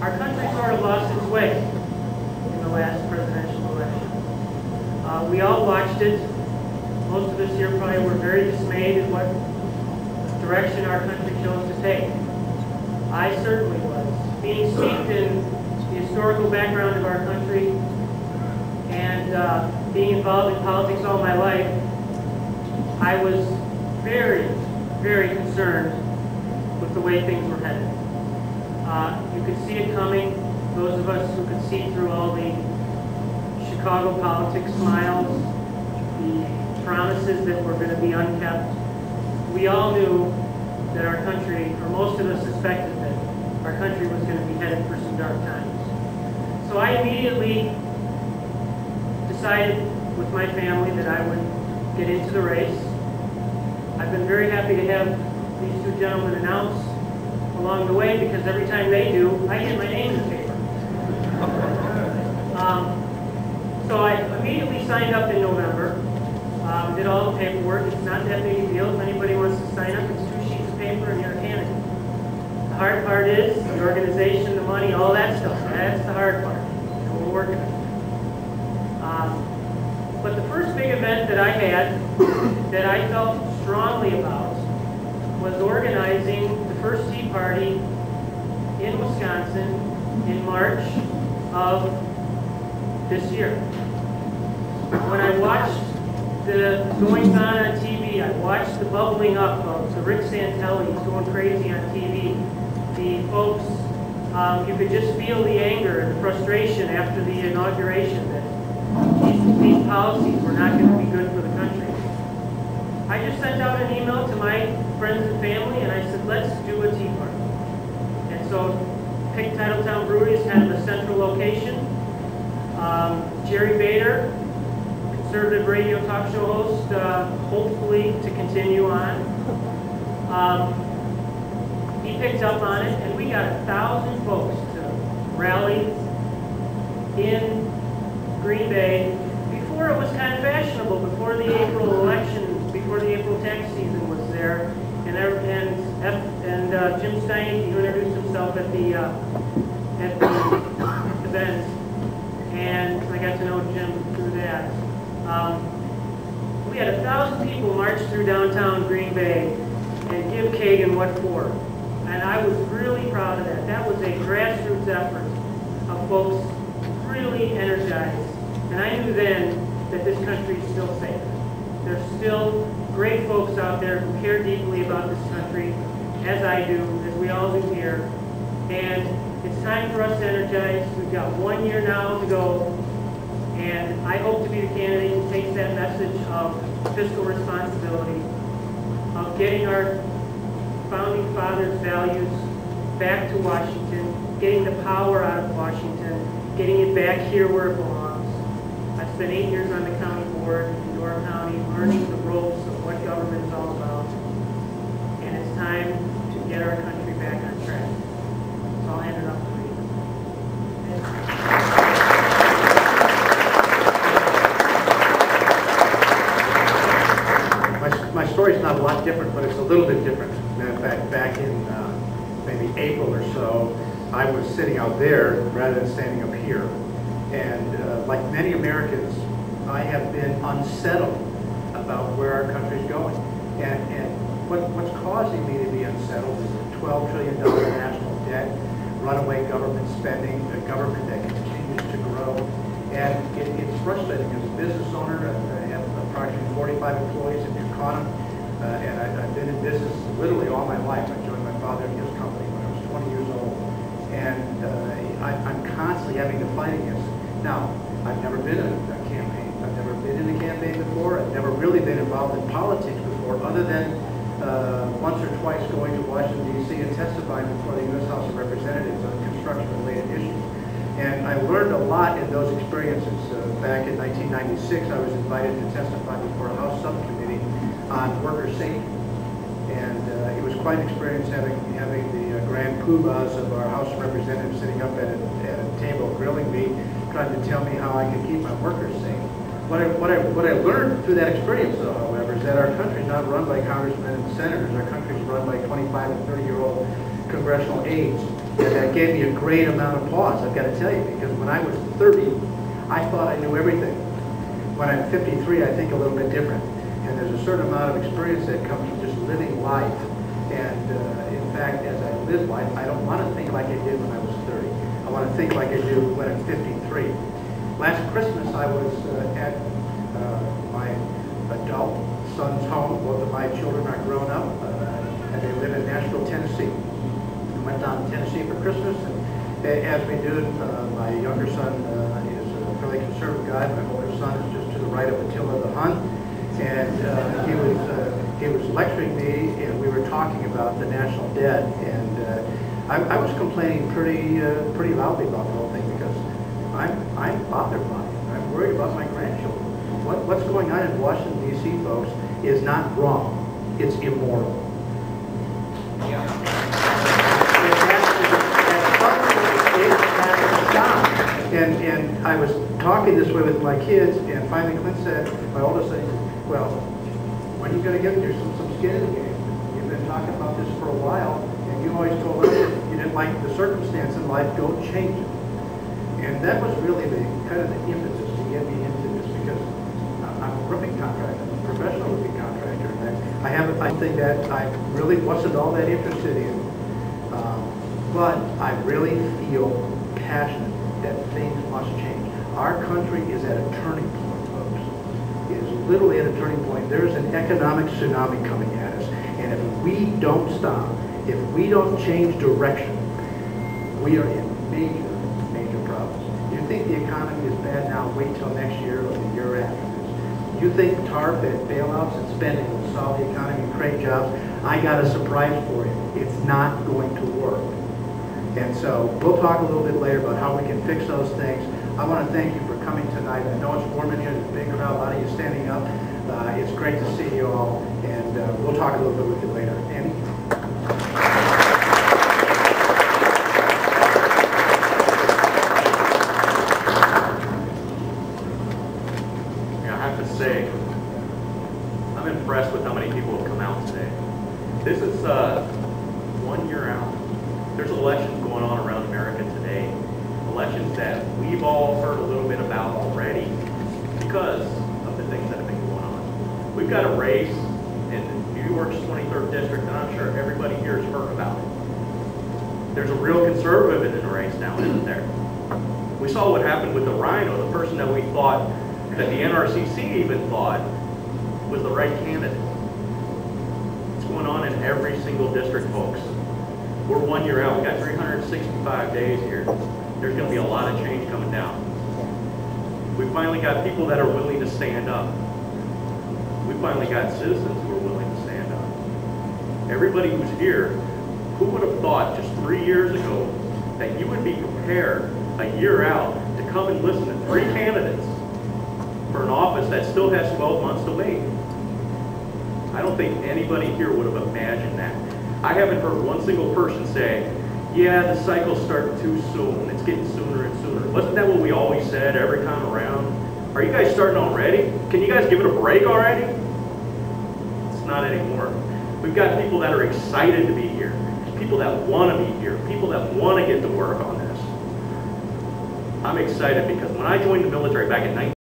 Our country sort of lost its way in the last presidential election. We all watched it. Most of us here probably were very dismayed at what direction our country chose to take. I certainly was. Being steeped in the historical background of our country and being involved in politics all my life, I was very, very concerned with the way things were headed. You could see it coming. Those of us who could see through all the Chicago politics smiles, the promises that were going to be unkept, we all knew that our country, or most of us suspected that our country was going to be headed for some dark times. So I immediately decided with my family that I would get into the race. I've been very happy to have these two gentlemen announce along the way, because every time they do, I get my name in the paper. So I immediately signed up in November, did all the paperwork. It's not that big a deal. If anybody wants to sign up, it's 2 sheets of paper and you're a candidate. The hard part is the organization, the money, all that stuff. That's the hard part. And we're working on it. But the first big event that I had that I felt strongly about was organizing the first Tea Party in Wisconsin in March of this year. When I watched the goings on TV, I watched the bubbling up of the Rick Santellis going crazy on TV. The folks, you could just feel the anger and the frustration after the inauguration that these policies were not going to be good for the country. I just sent out an email to my friends and family, and I said, let's do a Tea Party. And so picked Titletown Brewery as kind of a central location. Jerry Bader, conservative radio talk show host, hopefully to continue on. He picked up on it, and we got 1,000 folks to rally in Green Bay before it was kind of fashionable, before the April election, before the April tax season was there. And Jim Stein, who introduced himself at the event, and I got to know Jim through that. We had 1,000 people march through downtown Green Bay and give Kagan what for. And I was really proud of that. That was a grassroots effort of folks really energized. And I knew then that this country is still safe. There's still great folks out there who care deeply about this country, as I do, as we all do here. And it's time for us to energize. We've got 1 year now to go. And I hope to be the candidate who takes that message of fiscal responsibility, of getting our founding fathers' values back to Washington, getting the power out of Washington, getting it back here where it belongs. I spent 8 years on the county board in Door County, learning the ropes of what government is all about. And it's time to get our country back on track. So I'll hand it up to Rita. My story is not a lot different, but it's a little bit different. Matter of fact, back in maybe April or so, I was sitting out there rather than standing up here. And like many Americans, I have been unsettled about where our country's going. And what's causing me to be unsettled is a $12 trillion national debt, runaway government spending, a government that continues to grow. And it's frustrating. As a business owner, I have approximately 45 employees in Newcona, and I've been in business literally all my life. I joined my father in his company when I was 20 years old. And I'm constantly having to fight against it. Now, I've never been in a campaign. I've never been in a campaign before. I've never really been involved in politics before, other than once or twice going to Washington, D.C. and testifying before the U.S. House of Representatives on construction-related issues. And I learned a lot in those experiences. Back in 1996, I was invited to testify before a House subcommittee on worker safety. And it was quite an experience having the grand poobahs of our House of Representatives sitting up at a table grilling me, trying to tell me how I could keep my workers safe. What I learned through that experience, though, however, is that our country is not run by congressmen and senators. Our country is run by 25 and 30-year-old congressional aides. And that gave me a great amount of pause, I've got to tell you, because when I was 30, I thought I knew everything. When I'm 53, I think a little bit different. And there's a certain amount of experience that comes from just living life. And in fact, as I live life, I don't want to think like I did when I was 30. I want to think like I do when I'm 53. Last Christmas, I was at my adult son's home. Both of my children are grown up, and they live in Nashville, Tennessee. We went down to Tennessee for Christmas, and as we do, my younger son is a fairly conservative guy. My older son is just to the right of Attila the Hun, and he was lecturing me, and we were talking about the national debt, and I was complaining pretty loudly about the whole thing because I'm bothered by it. I'm worried about my grandchildren. What's going on in Washington, D.C., folks, is not wrong. It's immoral. Yeah. And I was talking this way with my kids, and finally Clint said, my oldest said, well, when are you going to get some skin in the game? You've been talking about this for a while, and you always told us you didn't like the circumstance in life, don't change it. And that was really the kind of the impetus to get me into this, because I'm a roofing contractor, I'm a professional roofing contractor, and I have a thing that I really wasn't all that interested in, but I really feel passionate that things must change. Our country is at a turning point, folks. It is literally at a turning point. There is an economic tsunami coming at us, and if we don't stop, if we don't change direction, we are in major problems. You think the economy is bad now, wait till next year or the year after this. You think TARP and bailouts and spending will solve the economy and create jobs? I got a surprise for you. It's not going to work. And so we'll talk a little bit later about how we can fix those things. I want to thank you for coming tonight. I know it's warm in here, there's a big crowd, a lot of you standing up. It's great to see you all, and we'll talk a little bit with you later. Andy? I have to say, I'm impressed with how many people have come out today. This is 1 year out. There's elections going on around America today. Elections that we've all heard a little bit about already because of the things that have been going on. We've got a race in New York's 23rd district, and I'm sure everybody here has heard about it. There's a real conservative in the race now, isn't there? We saw what happened with the Rhino, the person that we thought, that the NRCC even thought was the right candidate. It's going on in every single district, folks. We're 1 year out. We've got 365 days here. There's going to be a lot of change coming down. We finally got people that are willing to stand up. We finally got citizens who are willing to stand up. Everybody who's here, who would have thought just 3 years ago that you would be prepared a year out to come and listen to 3 candidates for an office that still has 12 months to wait? I don't think anybody here would have imagined that. I haven't heard one single person say, yeah, the cycle's starting too soon. It's getting sooner and sooner. Wasn't that what we always said every time around? Are you guys starting already? Can you guys give it a break already? It's not anymore. We've got people that are excited to be here. People that want to be here. People that want to get to work on this. I'm excited because when I joined the military back in